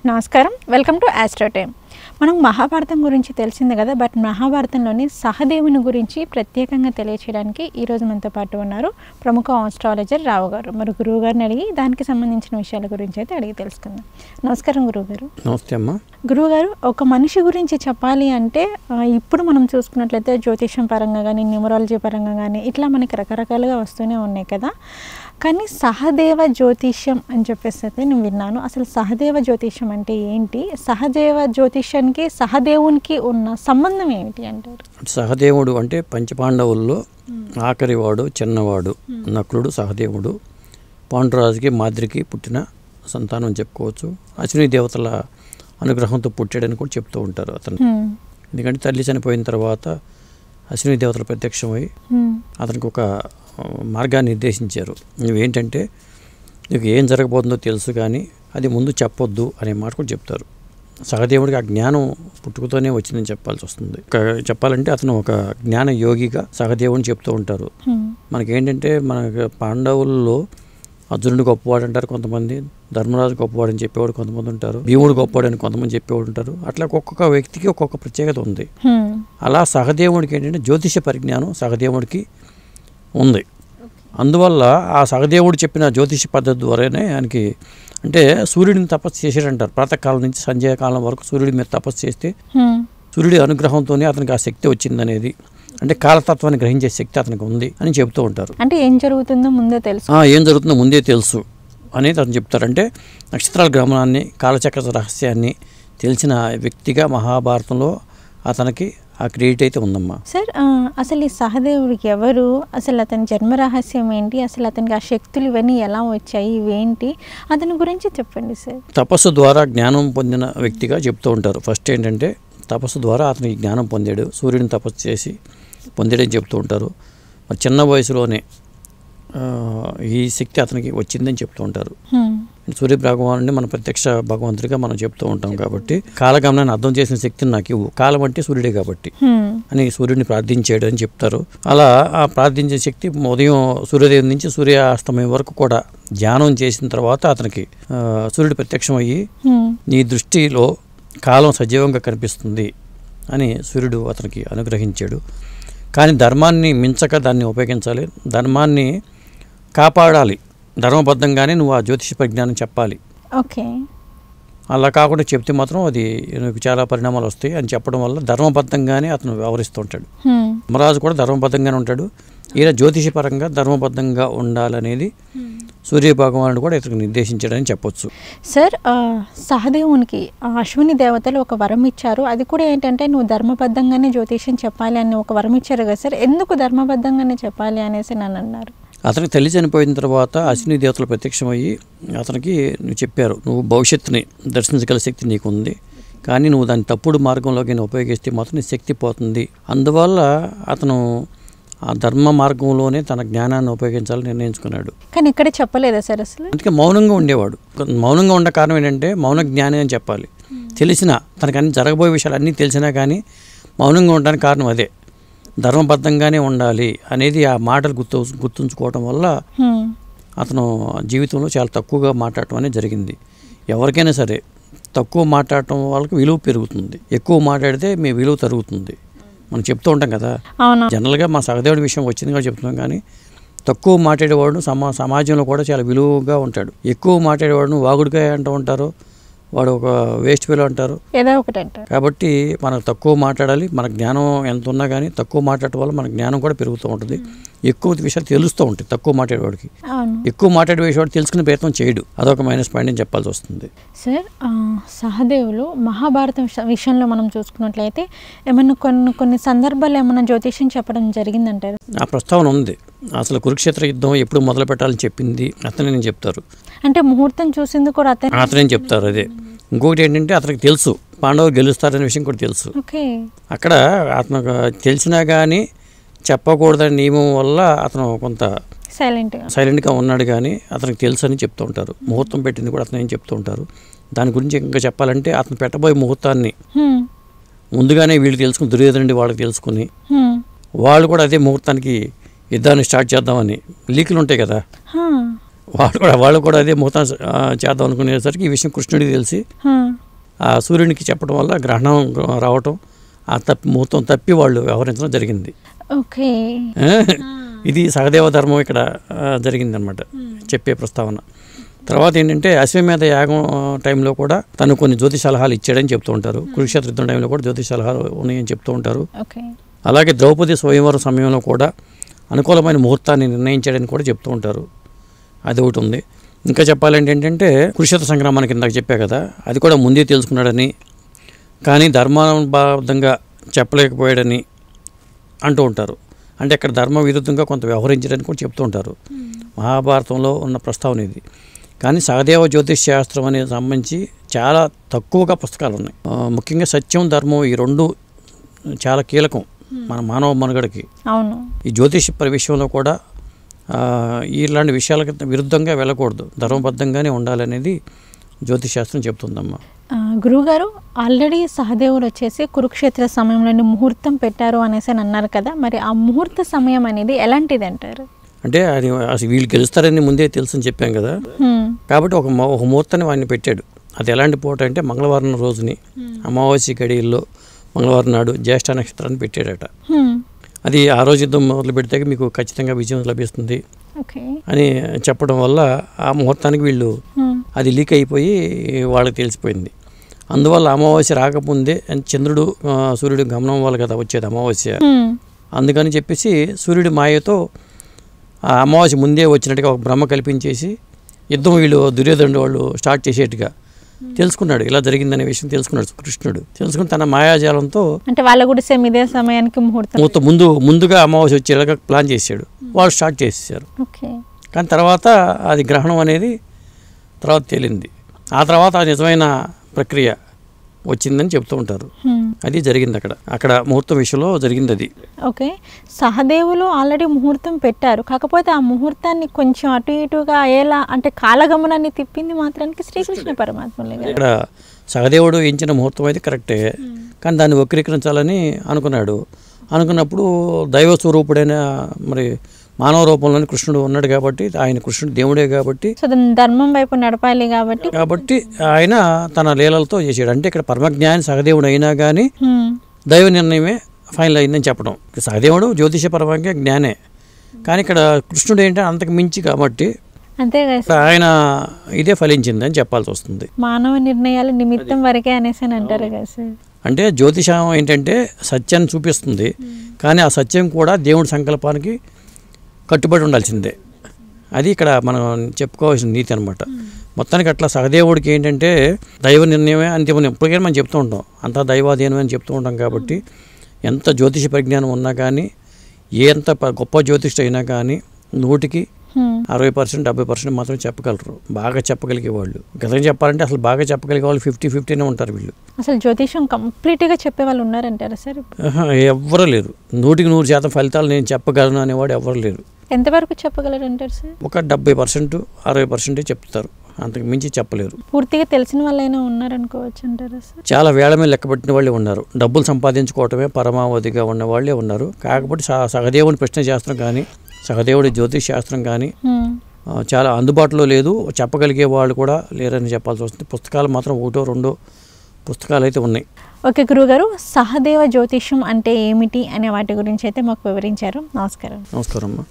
నమస్కారం, welcome to astro time. మనం మహాభారతం గురించి తెలిసిందే కదా, బట్ మహాభారతంలోని సహదేవుని గురించి ప్రత్యేకంగా తెలియచేయడానికి ఈరోజు మనతో పాటు ఉన్నారు ప్రముఖ ఆస్ట్రాలజర్ రావు గారు. మరి గురువు గారిని అడిగి దానికి సంబంధించిన విషయాల గురించి అయితే అడిగి తెలుసుకుందాం. నమస్కారం గురువుగారు. నమస్తే అమ్మా. గురువుగారు, ఒక మనిషి గురించి చెప్పాలి అంటే ఇప్పుడు మనం చూసుకున్నట్లయితే జ్యోతిషం పరంగా కానీ, న్యూమరాలజీ పరంగా కానీ ఇట్లా మనకి రకరకాలుగా వస్తూనే ఉన్నాయి కదా. కానీ సహదేవ జ్యోతిష్యం అని చెప్పేసి అయితే నేను విన్నాను. అసలు సహదేవ జ్యోతిష్యం అంటే ఏంటి? సహదేవ జ్యోతిష్యానికి సహదేవునికి ఉన్న సంబంధం ఏమిటి అంటారు? సహదేవుడు అంటే పంచపాండవుల్లో ఆఖరివాడు, చిన్నవాడు. నకులుడు సహదేవుడు. పాండురాజుకి మాద్రికి పుట్టిన సంతానం చెప్పుకోవచ్చు. అశ్విని దేవతల అనుగ్రహంతో పుట్టాడని కూడా చెప్తూ ఉంటారు అతను. ఎందుకంటే తల్లి చనిపోయిన తర్వాత అశ్విని దేవతలు ప్రత్యక్షమై అతనికి ఒక మార్గాన్ని నిర్దేశించారు. నువ్వేంటంటే నీకు ఏం జరగబోతుందో తెలుసు కానీ అది ముందు చెప్పొద్దు అనే మాట కూడా చెప్తారు. సహదేవుడికి ఆ జ్ఞానం పుట్టుకతోనే వచ్చిందని చెప్పాల్సి వస్తుంది. చెప్పాలంటే అతను ఒక జ్ఞాన యోగిగా సహదేవుని చెప్తూ ఉంటారు. మనకేంటంటే మన పాండవుల్లో అర్జునుడు గొప్పవాడు అంటారు కొంతమంది, ధర్మరాజు గొప్పవాడు అని చెప్పేవాడు కొంతమంది ఉంటారు, భీముడు గొప్పవాడు అని కొంతమంది చెప్పేవాడు ఉంటారు. అట్లా ఒక్కొక్క వ్యక్తికి ఒక్కొక్క ప్రత్యేకత ఉంది. అలా సహదేవుడికి ఏంటంటే జ్యోతిష పరిజ్ఞానం సహదేవుడికి ఉంది. అందువల్ల ఆ సహదేవుడు చెప్పిన జ్యోతిష పద్ధతి ద్వారానే ఆయనకి అంటే సూర్యుడిని తపస్సు చేసాడంటారు. ప్రాతకాలం నుంచి సంధ్యాకాలం వరకు సూర్యుడి మీద తపస్సు చేస్తే సూర్యుడి అనుగ్రహంతోనే అతనికి ఆ శక్తి వచ్చిందనేది, అంటే కాలతత్వాన్ని గ్రహించే శక్తి అతనికి ఉంది అని చెబుతూ ఉంటారు. అంటే ఏం జరుగుతుందో ముందే తెలుసు, ఏం జరుగుతుందో ముందే తెలుసు అనేది అతను చెప్తారు. అంటే నక్షత్రాల గమనాన్ని, కాలచక్ర రహస్యాన్ని తెలిసిన వ్యక్తిగా మహాభారతంలో అతనికి ఆ క్రెడిట్ అయితే ఉందమ్మా. సార్, అసలు ఈ సహదేవుడికి ఎవరు, అసలు అతని జన్మ రహస్యం ఏంటి, అసలు అతనికి ఆ శక్తులు ఇవన్నీ ఎలా వచ్చాయి, ఇవేంటి, అతని గురించి చెప్పండి సార్. తపస్సు ద్వారా జ్ఞానం పొందిన వ్యక్తిగా చెప్తూ ఉంటారు. ఫస్ట్ ఏంటంటే తపస్సు ద్వారా అతనికి జ్ఞానం పొందాడు, సూర్యుడిని తపస్సు చేసి పొందాడని చెప్తూ ఉంటారు. మరి చిన్న వయసులోనే ఈ శక్తి అతనికి వచ్చిందని చెప్తూ ఉంటారు. సూర్య భగవానుడిని మన ప్రత్యక్ష భగవంతుడిగా మనం చెప్తూ ఉంటాం కాబట్టి కాలగమనాన్ని అర్థం చేసిన శక్తిని నాకు ఇవ్వు, కాలం అంటే సూర్యుడే కాబట్టి అని సూర్యుడిని ప్రార్థించాడు అని చెప్తారు. అలా ఆ ప్రార్థించే శక్తి ఉదయం సూర్యోదయం నుంచి సూర్యాస్తమయం వరకు కూడా ధ్యానం చేసిన తర్వాత అతనికి సూర్యుడు ప్రత్యక్షం అయ్యి నీ దృష్టిలో కాలం సజీవంగా కనిపిస్తుంది అని సూర్యుడు అతనికి అనుగ్రహించాడు. కానీ ధర్మాన్ని మించక దాన్ని ఉపయోగించాలి, ధర్మాన్ని కాపాడాలి, ధర్మబద్ధంగానే నువ్వు ఆ జ్యోతిష పరిజ్ఞానం చెప్పాలి. ఓకే, అలా కాకుండా చెప్తే మాత్రం అది నీకు చాలా పరిణామాలు వస్తాయి అని చెప్పడం వల్ల ధర్మబద్ధంగానే అతను వ్యవహరిస్తూ ఉంటాడు. ధర్మరాజు కూడా ధర్మబద్ధంగానే ఉంటాడు. ఈయన జ్యోతిష పరంగా ధర్మబద్ధంగా ఉండాలనేది సూర్య భగవానుడు కూడా ఇతనికి నిర్దేశించాడని చెప్పొచ్చు. సార్, సహదేవునికి అశ్విని దేవతలు ఒక వరం ఇచ్చారు. అది కూడా ఏంటంటే నువ్వు ధర్మబద్ధంగానే జ్యోతిషం చెప్పాలి అని ఒక వరం ఇచ్చారు కదా సార్. ఎందుకు ధర్మబద్ధంగానే చెప్పాలి అనేసి నన్ను అన్నారు. అతనికి తల్లి చనిపోయిన తర్వాత అశ్విని దేవతలు ప్రత్యక్షమయ్యి అతనికి నువ్వు చెప్పారు, నువ్వు భవిష్యత్తుని దర్శించగల శక్తి నీకు ఉంది, కానీ నువ్వు దాన్ని తప్పుడు మార్గంలోకి ఉపయోగిస్తే మాత్రం నీ శక్తి పోతుంది. అందువల్ల అతను ఆ ధర్మ మార్గంలోనే తన జ్ఞానాన్ని ఉపయోగించాలని నిర్ణయించుకున్నాడు. కానీ ఇక్కడ చెప్పలేదా సార్ అసలు? అందుకే మౌనంగా ఉండేవాడు. మౌనంగా ఉండే కారణం ఏంటంటే మౌన జ్ఞాని అని చెప్పాలి. తెలిసిన తనకు అన్ని జరగబోయే విషయాలు అన్నీ తెలిసినా కానీ మౌనంగా ఉండడానికి కారణం అదే, ధర్మబద్ధంగానే ఉండాలి అనేది ఆ మాటలు గుర్తుంచుకోవటం వల్ల అతను జీవితంలో చాలా తక్కువగా మాట్లాడటం అనేది జరిగింది. ఎవరికైనా సరే తక్కువ మాట్లాడటం వాళ్ళకి విలువ పెరుగుతుంది, ఎక్కువ మాట్లాడితే మీ విలువ తరుగుతుంది. మనం చెప్తూ ఉంటాం కదా, జనరల్గా మా సహదేవుడి విషయం వచ్చింది కూడా చెప్తున్నాం. కానీ తక్కువ మాట్లాడేవాడు సమాజంలో కూడా చాలా విలువగా ఉంటాడు. ఎక్కువ మాట్లాడేవాడు వాగుడిగా అంటూ ఉంటారు, వాడు ఒక వేస్ట్ ఫెలో అంటారు, ఏదో ఒకటి అంటారు. కాబట్టి మనకు తక్కువ మాట్లాడాలి. మన జ్ఞానం ఎంత ఉన్నా కానీ తక్కువ మాట్లాడటం వల్ల మన జ్ఞానం కూడా పెరుగుతూ ఉంటుంది, ఎక్కువ విషయాలు తెలుస్తూ ఉంటాయి. తక్కువ మాట్లాడేవాడికి ఎక్కువ మాట్లాడేవాడు తెలుసుకునే ప్రయత్నం చేయడు, అదొక మైనస్ పాయింట్ అని చెప్పాల్సి వస్తుంది. సార్, సహదేవులు మహాభారతం విషయంలో మనం చూసుకున్నట్లయితే ఏమన్నా కొన్ని సందర్భాలు ఏమన్నా జ్యోతిష్యం చెప్పడం జరిగిందంటారు? ఆ ప్రస్తావన ఉంది. అసలు కురుక్షేత్ర యుద్ధం ఎప్పుడు మొదలు పెట్టాలని చెప్పింది అతనే చెప్తారు. అంటే ముహూర్తం చూసింది కూడా అతనే చెప్తారు. అదే ఇంకొకటి ఏంటంటే అతనికి తెలుసు పాండవులు గెలుస్తారనే విషయం కూడా తెలుసు. అక్కడ అతను తెలిసినా కానీ చెప్పకూడదని నియమం వల్ల అతను కొంత సైలెంట్గా ఉన్నాడు. కానీ అతనికి తెలుసు అని చెప్తూ ఉంటారు. ముహూర్తం పెట్టింది కూడా అతను ఏం చెప్తూ ఉంటారు. దాని గురించి ఇంకా చెప్పాలంటే అతను పెట్టబోయే ముహూర్తాన్ని ముందుగానే వీళ్ళు తెలుసుకుని, దుర్యోధనుడి వాళ్ళకి తెలుసుకుని వాళ్ళు కూడా అదే ముహూర్తానికి యుద్ధాన్ని స్టార్ట్ చేద్దామని లీకులు ఉంటాయి కదా, వాళ్ళు కూడా అదే ముహూర్తం చేద్దాం అనుకునేసరికి ఈ విషయం కృష్ణుడికి తెలిసి ఆ సూర్యునికి చెప్పడం వల్ల గ్రహణం రావటం, ఆ ముహూర్తం తప్పి వాళ్ళు వ్యవహరించడం జరిగింది. ఓకే, ఇది సహదేవ ధర్మం ఇక్కడ జరిగిందనమాట చెప్పే ప్రస్తావన. తర్వాత ఏంటంటే అశ్వమేధ యాగం టైంలో కూడా తను కొన్ని జ్యోతిష సలహాలు ఇచ్చాడని చెప్తూ ఉంటారు. కురుక్షేత్ర యుద్ధం టైంలో కూడా జ్యోతిష సలహాలు ఉన్నాయని చెప్తూ ఉంటారు. అలాగే ద్రౌపది స్వయంవరం సమయంలో కూడా అనుకూలమైన ముహూర్తాన్ని నిర్ణయించాడని కూడా చెప్తూ ఉంటారు. అది ఒకటి ఉంది. ఇంకా చెప్పాలంటే ఏంటంటే కురుక్షేత్ర సంగ్రామానికి ఇందాక చెప్పా కదా, అది కూడా ముందే తెలుసుకున్నాడని, కానీ ధర్మబద్ధంగా చెప్పలేకపోయాడని అంటూ ఉంటారు. అంటే ఇక్కడ ధర్మ విరుద్ధంగా కొంత వ్యవహరించడానికి కూడా చెప్తూ ఉంటారు. మహాభారతంలో ఉన్న ప్రస్తావన ఇది. కానీ సహదేవ జ్యోతిష్ శాస్త్రం అనేది సంబంధించి చాలా తక్కువగా పుస్తకాలు ఉన్నాయి. ముఖ్యంగా సత్యం, ధర్మం ఈ రెండు చాలా కీలకం మన మానవ మనుగడకి. అవును, ఈ జ్యోతిష విషయంలో కూడా ఇలాంటి విషయాలకు విరుద్ధంగా వెళ్ళకూడదు, ధర్మబద్ధంగానే ఉండాలనేది జ్యోతిష్ శాస్త్రం చెప్తుందమ్మా. గురువుగారు, ఆల్రెడీ సహదేవుడు వచ్చేసి కురుక్షేత్ర సమయంలోని ముహూర్తం పెట్టారు అనేసి అని అన్నారు కదా, మరి ఆ ముహూర్త సమయం అనేది ఎలాంటిది అంటారు? అంటే అది అసలు వీళ్ళు గెలుస్తారని ముందే తెలుసని చెప్పాం కదా, కాబట్టి ఒక ముహూర్తాన్ని వాడిని పెట్టాడు. అది ఎలాంటి పూట అంటే మంగళవారం రోజుని అమావాస్య గడియల్లో మంగళవారం నాడు జ్యేష్ఠ నక్షత్రాన్ని పెట్టాడట. అది ఆ రోజు యుద్ధం మొదలు పెడితే మీకు ఖచ్చితంగా విజయం లభిస్తుంది అని చెప్పడం వల్ల ఆ ముహూర్తానికి వీళ్ళు అది లీక్ అయిపోయి వాళ్ళకి తెలిసిపోయింది. అందువల్ల అమావాస్య రాకముందే చంద్రుడు సూర్యుడు గమనం వల్ల కదా వచ్చేది అమావాస్య. అందుకని చెప్పేసి సూర్యుడి మాయతో ఆ అమావాస్య ముందే వచ్చినట్టుగా ఒక భ్రమ కల్పించేసి యుద్ధం వీళ్ళు దుర్యోధనుడు వాళ్ళు స్టార్ట్ చేసేట్టుగా తెలుసుకున్నాడు. ఇలా జరిగిందనే విషయం తెలుసుకున్నాడు కృష్ణుడు. తెలుసుకుని తన మాయాజాలంతో అంటే వాళ్ళ కూడా సేమ్ ఇదే సమయానికి ముహూర్తం ముందుగా అమావాస్య వచ్చేలాగా ప్లాన్ చేశాడు. వాళ్ళు స్టార్ట్ చేసేసారు. కానీ తర్వాత అది గ్రహణం అనేది తర్వాత తేలింది. ఆ తర్వాత నిజమైన ప్రక్రియ వచ్చిందని చెప్తూ ఉంటారు. అది జరిగింది అక్కడ ముహూర్తం విషయంలో జరిగింది అది. ఓకే, సహదేవులు ఆల్రెడీ ముహూర్తం పెట్టారు, కాకపోతే ఆ ముహూర్తాన్ని కొంచెం అటు ఇటుగా అయ్యేలా అంటే కాలగమనాన్ని తిప్పింది మాత్రానికి శ్రీకృష్ణ పరమాత్మలే. ఇక్కడ సహదేవుడు ఎంచిన ముహూర్తం అయితే కరెక్టే, కానీ దాన్ని వక్రీకరించాలని అనుకున్నప్పుడు దైవ స్వరూపుడైన మరి మానవ రూపంలోని కృష్ణుడు ఉన్నాడు కాబట్టి, ఆయన కృష్ణుడు దేవుడే కాబట్టి ధర్మం వైపు నడపాలి కాబట్టి ఆయన తన లీలలతో చేసాడు. అంటే ఇక్కడ పరమజ్ఞాని సహదేవుడు అయినా కానీ దైవ నిర్ణయమే ఫైనల్ అయిందని చెప్పడం. సహదేవుడు జ్యోతిష పరమంగా జ్ఞానే, కానీ ఇక్కడ కృష్ణుడు ఏంటంటే అంతకు మించి కాబట్టి అంతే ఆయన ఇదే ఫలించింది అని చెప్పాల్సి వస్తుంది. మానవ నిర్ణయాలు నిమిత్తం వరకే అనేసి అంటారు కదా సార్. అంటే జ్యోతిషం ఏంటంటే సత్యాన్ని చూపిస్తుంది, కానీ ఆ సత్యం కూడా దేవుడి సంకల్పానికి కట్టుబడి ఉండాల్సిందే. అది ఇక్కడ మనం చెప్పుకోవాల్సిన నీతి అనమాట. మొత్తానికి అట్లా సహదేవుడికి ఏంటంటే దైవ నిర్ణయమే అంతిమ. ఇప్పటికైనా మనం చెప్తూ ఉంటాం అంతా దైవాధీనమే అని చెప్తూ ఉంటాం. కాబట్టి ఎంత జ్యోతిష పరిజ్ఞానం ఉన్నా కానీ, ఎంత గొప్ప జ్యోతిష్ఠ అయినా కానీ 100కి 60% 70% మాత్రం చెప్పగలరు. బాగా చెప్పగలిగే వాళ్ళు, గతంగా చెప్పాలంటే అసలు బాగా చెప్పగలిగే వాళ్ళు 50-50 ఉంటారు. వీళ్ళు అసలు జ్యోతిషం కంప్లీట్గా చెప్పే వాళ్ళు ఉన్నారంటారా సార్? ఎవ్వరూ లేరు. 100% ఫలితాలు నేను చెప్పగలను అనేవాడు ఎవరు లేరు. ఎంతవరకు చెప్పగలరు అంటారు సార్? ఒక 70% 60% చెప్తారు, అంతకు మించి చెప్పలేరు. పూర్తిగా తెలిసిన వాళ్ళైనా ఉన్నారనుకోవచ్చు అంటారా సార్? చాలా వేళ మీద లెక్కబెట్టిన వాళ్ళే ఉన్నారు. డబ్బులు సంపాదించుకోవటమే పరమావధిగా ఉన్న వాళ్ళే ఉన్నారు. కాకపోతే సహదేవుని ప్రశ్న శాస్త్రం కానీ సహదేవుడి జ్యోతిష్ శాస్త్రం కానీ చాలా అందుబాటులో లేదు, చెప్పగలిగే వాళ్ళు కూడా లేరని చెప్పాల్సి వస్తుంది. పుస్తకాలు మాత్రం 1-2 పుస్తకాలు అయితే ఉన్నాయి. ఓకే గురువుగారు, సహదేవ జ్యోతిష్యం అంటే ఏమిటి అనే వాటి గురించి అయితే మాకు వివరించారు. నమస్కారం. నమస్కారం అమ్మా.